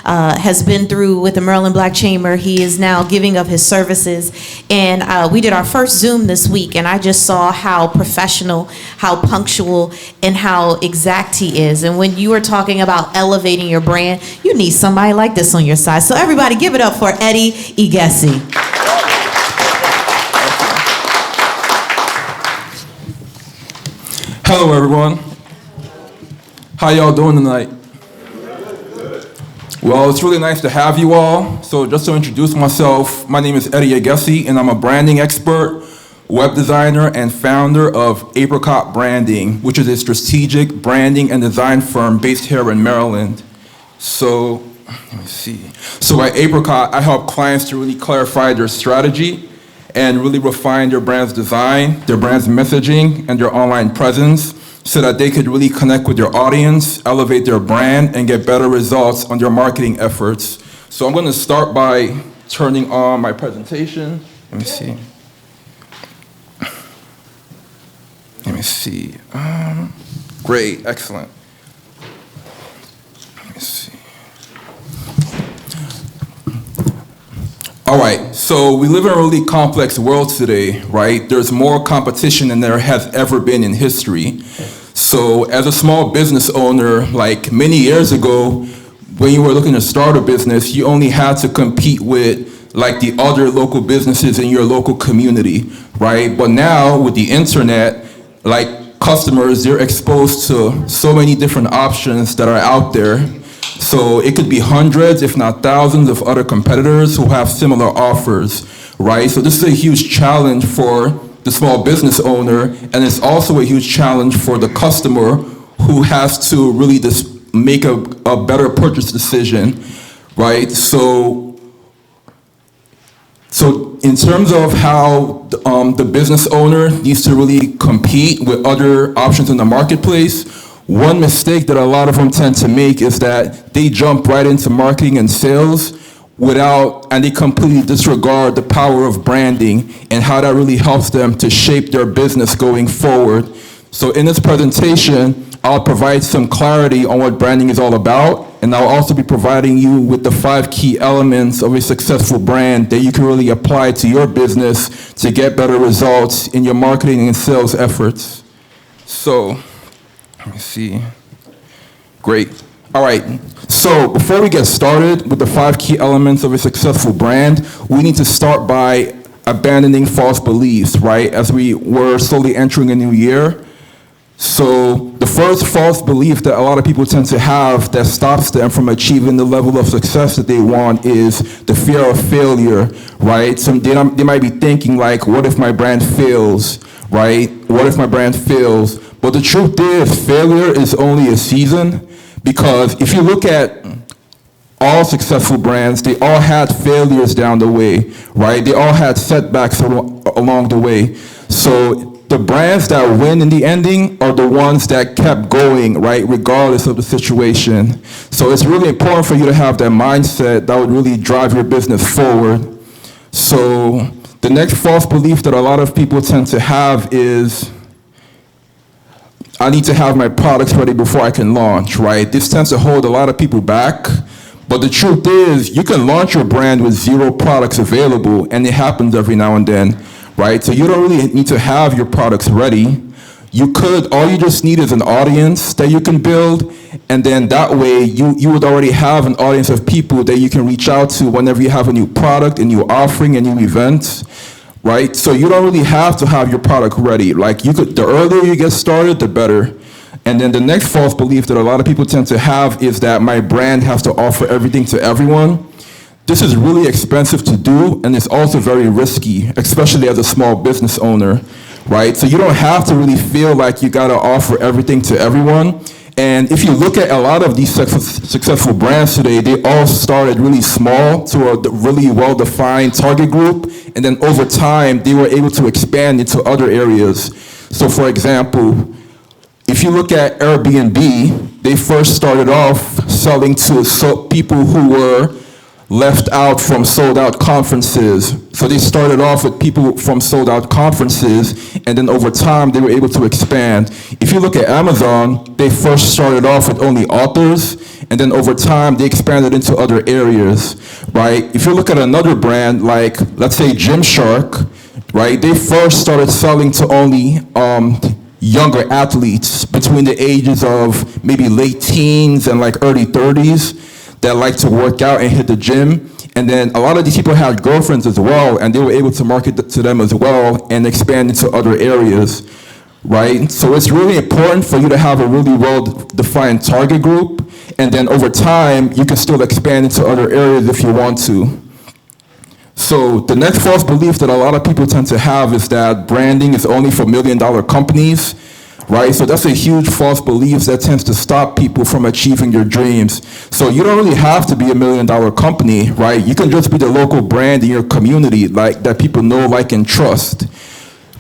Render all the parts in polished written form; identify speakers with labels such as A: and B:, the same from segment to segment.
A: has been through with the Maryland Black Chamber. He is now giving of his services. And we did our first Zoom this week, and I just saw how professional, how punctual, and how exact he is. And when you are talking about elevating your brand, you need somebody like this on your side. So everybody give it up for Eddie Egesi.
B: Hello, everyone. How y'all doing tonight? Well, it's really nice to have you all. So just to introduce myself, my name is Eddie Egesi, and I'm a branding expert, web designer, and founder of Apricot Branding, which is a strategic branding and design firm based here in Maryland. So, let me see. So at Apricot, I help clients to really clarify their strategy and really refine their brand's design, their brand's messaging, and their online presence so that they could really connect with their audience, elevate their brand, and get better results on their marketing efforts. So I'm going to start by turning on my presentation. Let me see. Let me see. Great, excellent. Let me see. All right, so we live in a really complex world today, right? There's more competition than there has ever been in history. So as a small business owner, like many years ago, when you were looking to start a business, you only had to compete with like the other local businesses in your local community, right? But now with the internet, like customers, they're exposed to so many different options that are out there. So it could be hundreds, if not thousands, of other competitors who have similar offers, right? So this is a huge challenge for the small business owner, and it's also a huge challenge for the customer who has to really just make a better purchase decision, right? So in terms of how the business owner needs to really compete with other options in the marketplace, one mistake that a lot of them tend to make is that they jump right into marketing and sales and they completely disregard the power of branding and how that really helps them to shape their business going forward. So in this presentation, I'll provide some clarity on what branding is all about, and I'll also be providing you with the 5 key elements of a successful brand that you can really apply to your business to get better results in your marketing and sales efforts. So, let me see. Great. All right. So before we get started with the 5 key elements of a successful brand, we need to start by abandoning false beliefs, right? As we were slowly entering a new year. So the first false belief that a lot of people tend to have that stops them from achieving the level of success that they want is the fear of failure, right? So they might be thinking like, what if my brand fails, right? What if my brand fails? But the truth is, failure is only a season, because if you look at all successful brands, they all had failures down the way, right? They all had setbacks along the way. So the brands that win in the ending are the ones that kept going, right, regardless of the situation. So it's really important for you to have that mindset that would really drive your business forward. So the next false belief that a lot of people tend to have is, I need to have my products ready before I can launch, right? This tends to hold a lot of people back. But the truth is, you can launch your brand with 0 products available, and it happens every now and then, right? So you don't really need to have your products ready. All you just need is an audience that you can build, and then that way you would already have an audience of people that you can reach out to whenever you have a new product, a new offering, a new event. Right? So you don't really have to have your product ready. Like the earlier you get started, the better. And then the next false belief that a lot of people tend to have is that my brand has to offer everything to everyone. This is really expensive to do, and it's also very risky, especially as a small business owner, right? So you don't have to really feel like you gotta offer everything to everyone. And if you look at a lot of these successful brands today, they all started really small to a really well-defined target group, and then over time, they were able to expand into other areas. So for example, if you look at Airbnb, they first started off selling to people who were left out from sold out conferences. So they started off with people from sold out conferences, and then over time they were able to expand. If you look at Amazon, they first started off with only authors, and then over time they expanded into other areas, right? If you look at another brand like, let's say, Gymshark, right? They first started selling to only younger athletes between the ages of maybe late teens and like early 30s that like to work out and hit the gym. And then a lot of these people had girlfriends as well, and they were able to market to them as well and expand into other areas, right? So it's really important for you to have a really well-defined target group, and then over time, you can still expand into other areas if you want to. So the next false belief that a lot of people tend to have is that branding is only for million-dollar companies, right? So that's a huge false belief that tends to stop people from achieving their dreams. So you don't really have to be $1 million company, right? You can just be the local brand in your community, like that people know, like, and trust,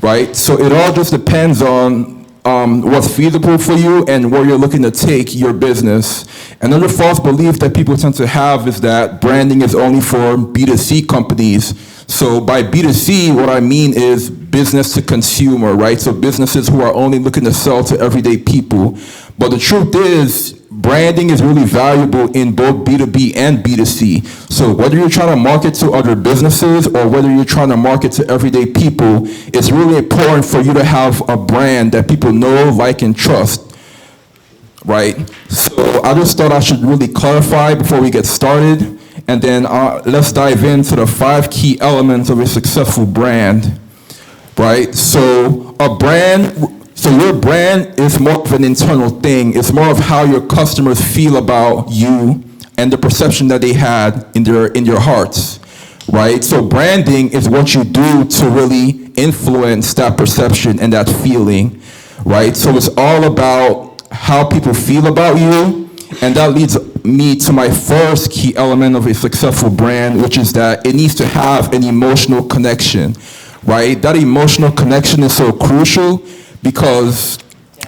B: right? So it all just depends on what's feasible for you and where you're looking to take your business. Another false belief that people tend to have is that branding is only for B2C companies. So by B2C, what I mean is business to consumer, right? So businesses who are only looking to sell to everyday people. But the truth is, branding is really valuable in both B2B and B2C. So whether you're trying to market to other businesses or whether you're trying to market to everyday people, it's really important for you to have a brand that people know, like, and trust, right? So I just thought I should really clarify before we get started. And then let's dive into the 5 key elements of a successful brand, right? So your brand is more of an internal thing. It's more of how your customers feel about you and the perception that they had in their hearts, right? So branding is what you do to really influence that perception and that feeling, right? So it's all about how people feel about you, and that leads me to my first key element of a successful brand, which is that it needs to have an emotional connection, right? That emotional connection is so crucial because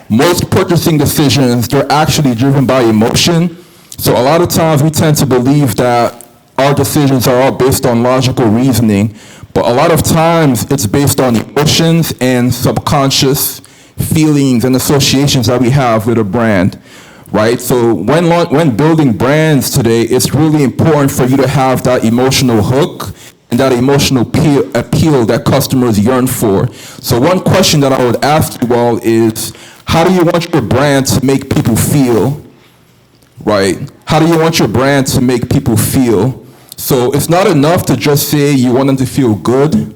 B: most purchasing decisions, they're actually driven by emotion. So a lot of times we tend to believe that our decisions are all based on logical reasoning, but a lot of times it's based on emotions and subconscious feelings and associations that we have with a brand, right? So when building brands today, it's really important for you to have that emotional hook and that emotional appeal that customers yearn for. So one question that I would ask you all is, how do you want your brand to make people feel, right? How do you want your brand to make people feel? So it's not enough to just say you want them to feel good.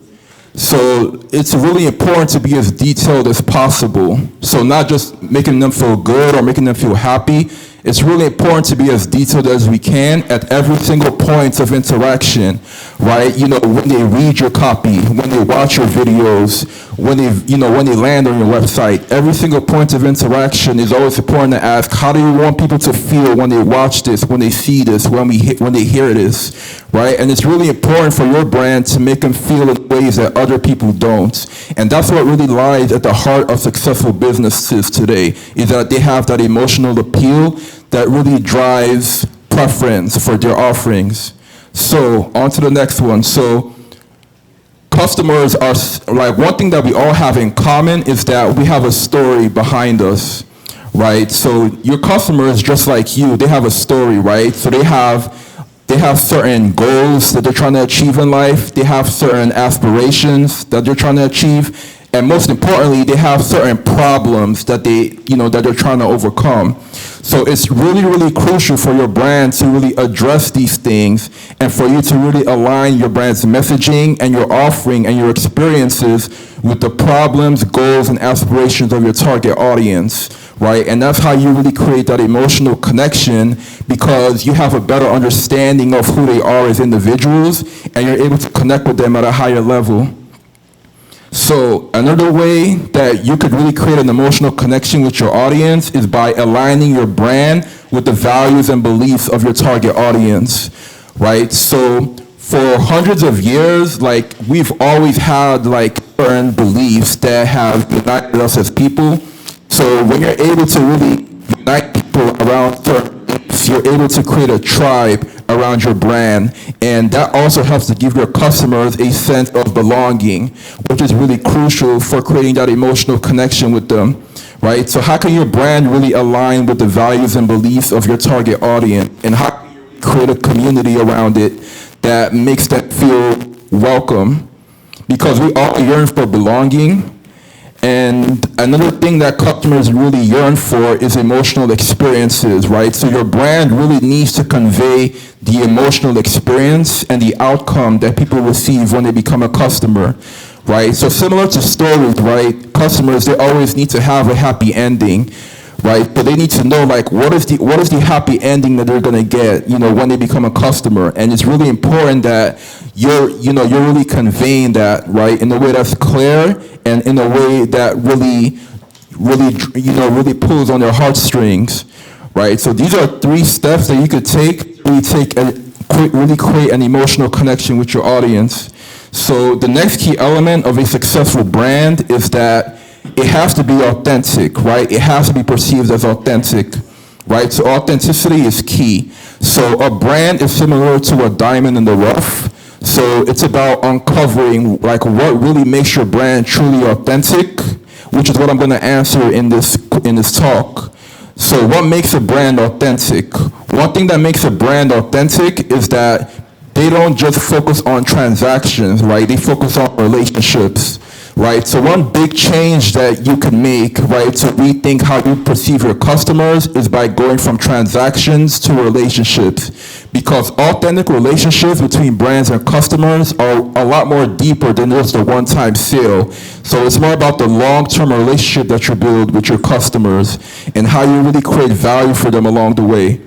B: So it's really important to be as detailed as possible. So not just making them feel good or making them feel happy. It's really important to be as detailed as we can at every single point of interaction, right? You know, when they read your copy, when they watch your videos, when they land on your website, every single point of interaction is always important to ask, how do you want people to feel when they watch this, when they see this, when they hear this, right? And it's really important for your brand to make them feel in ways that other people don't. And that's what really lies at the heart of successful businesses today, is that they have that emotional appeal that really drives preference for their offerings. So on to the next one. So customers are, like, one thing that we all have in common is that we have a story behind us, right? So your customers, just like you, they have a story, right? So they have certain goals that they're trying to achieve in life. They have certain aspirations that they're trying to achieve. And most importantly, they have certain problems that they're trying to overcome. So it's really, really crucial for your brand to really address these things and for you to really align your brand's messaging and your offering and your experiences with the problems, goals, and aspirations of your target audience, right? And that's how you really create that emotional connection, because you have a better understanding of who they are as individuals and you're able to connect with them at a higher level. So another way that you could really create an emotional connection with your audience is by aligning your brand with the values and beliefs of your target audience, right? So for hundreds of years, like, we've always had, like, certain beliefs that have united us as people. So when you're able to really unite people around certain beliefs, you're able to create a tribe around your brand, and that also helps to give your customers a sense of belonging, which is really crucial for creating that emotional connection with them, right? So how can your brand really align with the values and beliefs of your target audience, and how can you create a community around it that makes them feel welcome? Because we all yearn for belonging. And another thing that customers really yearn for is emotional experiences, right? So your brand really needs to convey the emotional experience and the outcome that people receive when they become a customer, right? So similar to stories, right? Customers, they always need to have a happy ending, right? But they need to know, like, what is the happy ending that they're gonna get, when they become a customer. And it's really important that you're really conveying that, right, in a way that's clear and in a way that really pulls on their heartstrings, right? So these are 3 steps that you could take to really create an emotional connection with your audience. So the next key element of a successful brand is that it has to be authentic, right? It has to be perceived as authentic, right? So authenticity is key. So a brand is similar to a diamond in the rough. So it's about uncovering, like, what really makes your brand truly authentic, which is what I'm going to answer in this talk. So what makes a brand authentic? One thing that makes a brand authentic is that they don't just focus on transactions, right? They focus on relationships, right? So one big change that you can make, right, to rethink how you perceive your customers is by going from transactions to relationships. Because authentic relationships between brands and customers are a lot more deeper than just a one-time sale. So it's more about the long-term relationship that you build with your customers and how you really create value for them along the way,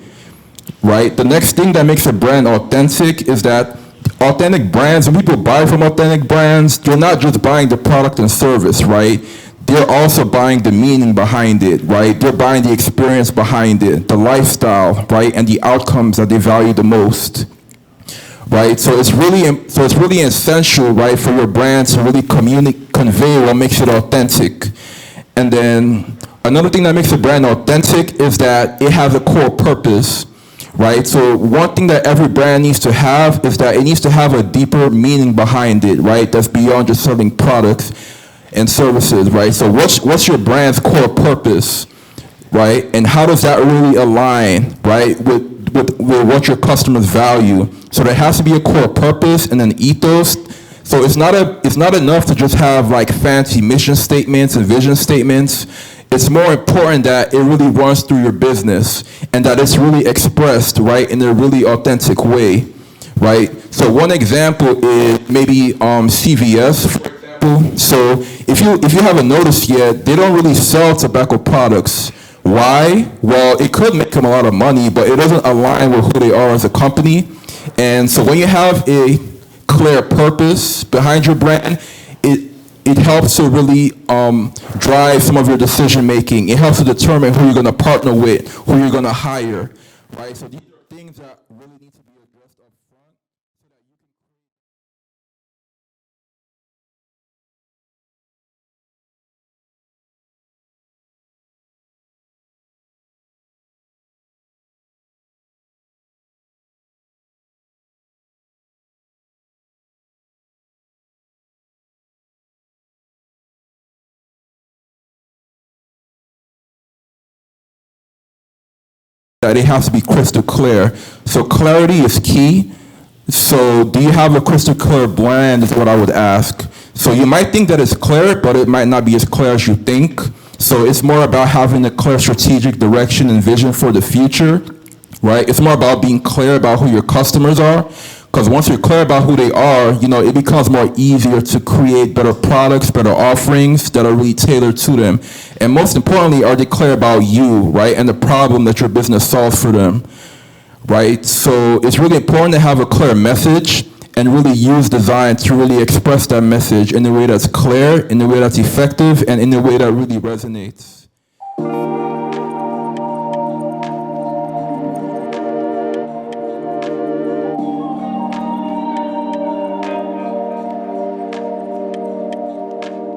B: right? The next thing that makes a brand authentic is that authentic brands, when people buy from authentic brands, they're not just buying the product and service, right? They're also buying the meaning behind it, right? They're buying the experience behind it, the lifestyle, right? And the outcomes that they value the most, right? So it's really essential, right, for your brand to really convey what makes it authentic. And then another thing that makes a brand authentic is that it has a core purpose, right? So one thing that every brand needs to have is that it needs to have a deeper meaning behind it, right? That's beyond just selling products and services, right? So what's your brand's core purpose, right? And how does that really align, right, with what your customers value? So there has to be a core purpose and an ethos. So it's not enough to just have, like, fancy mission statements and vision statements. It's more important that it really runs through your business and that it's really expressed, right, in a really authentic way, right? So one example is maybe CVS, for example. So if you haven't noticed yet, they don't really sell tobacco products. Why? Well, it could make them a lot of money, but it doesn't align with who they are as a company. And so when you have a clear purpose behind your brand, it helps to really drive some of your decision making. It helps to determine who you're going to partner with, who you're going to hire, right? So these are things that really need to be addressed up front so that you can that it has to be crystal clear. So clarity is key. So do you have a crystal clear brand is what I would ask. So you might think that it's clear, but it might not be as clear as you think. So it's more about having a clear strategic direction and vision for the future, right? It's more about being clear about who your customers are. Because once you're clear about who they are, it becomes more easier to create better products, better offerings that are really tailored to them. And most importantly, are they clear about you, right? And the problem that your business solves for them, right? So it's really important to have a clear message and really use design to really express that message in a way that's clear, in a way that's effective, and in a way that really resonates.